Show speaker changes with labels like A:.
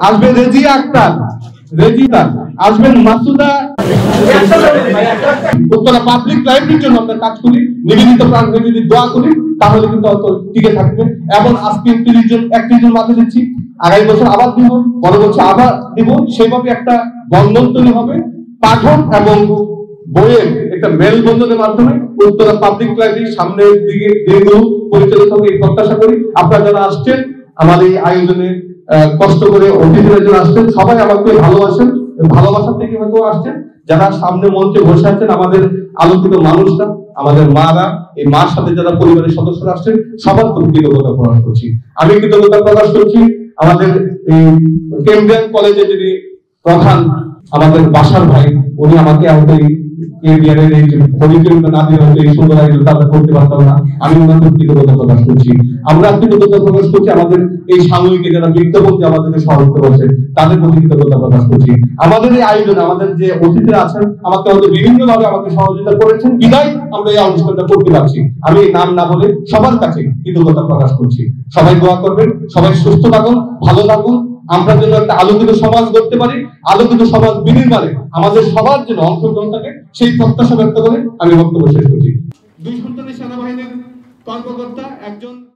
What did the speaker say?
A: আসবে রেজিয়া আক্তার, রেজিতা আসবেন, মাসুদা। উত্তরা পাবলিক লাইব্রেরির জন্য আমরা কাজ করি, নিবেদিত প্রাণ হয়ে যদি দোয়া করি তাহলে কিন্তু অত টিকে থাকবে। এবং আজকে 31 জন মাঠে দিচ্ছি, আগামী বছর আবার দিব, পরের বছর আবার দিব, সেভাবে একটা বন্ধন তৈরি হবে পাঠক এবং বইয়ের একটা মেলবন্ধনের মাধ্যমে উত্তরা পাবলিক লাইব্রেরির সামনের দিকে দিনগুলো পরিচালিত হবে এই প্রত্যাশা করি। আপনারা যারা আসছেন আমাদের এই আয়োজনে কষ্ট করে অতিথিরা যারা আসছেন সবাই আমাকে ভালোবাসেন, ভালোবাসা থেকে হয়তো আসছেন। যারা সামনে মঞ্চে বসে আছেন আমাদের আলোকিত মানুষরা, আমাদের মারা, এই মার সাথে যারা পরিবারের সদস্যরা আসছেন সবার প্রতি কৃতজ্ঞতা প্রকাশ করছি। আমি কৃতজ্ঞতা প্রকাশ করছি আমাদের এই কেমব্রিয়ান কলেজে যিনি প্রধান আমাদের বাসার ভাই, উনি আমাকে আমাদের এরিয়ার এই পরিচয়টা না দিয়ে হয়তো এই সুন্দর আয়োজনটা আমরা করতে পারতাম না। আমি ওনাদের কৃতজ্ঞতা প্রকাশ করছি। আমরা কৃতজ্ঞতা প্রকাশ করছি আমাদের এই সাময়িকে যারা বৃত্তবন্ধী আমাদেরকে সহযোগিতা করছে তাদের প্রতি কৃতজ্ঞতা প্রকাশ করছি। আমাদের এই আয়োজনে আমাদের যে অতিথিরা আছেন আমাকে হয়তো বিভিন্ন ভাবে আমাকে সহযোগিতা করেছেন বিদায় আমরা এই অনুষ্ঠানটা করতে পারছি। আমি নাম না বলে সবার কাছে কৃতজ্ঞতা প্রকাশ করছি। সবাই দোয়া করবেন, সবাই সুস্থ থাকুন, ভালো থাকুন, আমরা যেন একটা আলোকিত সমাজ গড়তে পারি, আলোকিত সমাজ বিনির্মাণে আমাদের সবার জন্য অংশগ্রহণ থাকে সেই প্রত্যাশা ব্যক্ত করে আমি বক্তব্য শেষ করছি। 2 সন্তানের সেনাবাহিনীর কর্মকর্তা একজন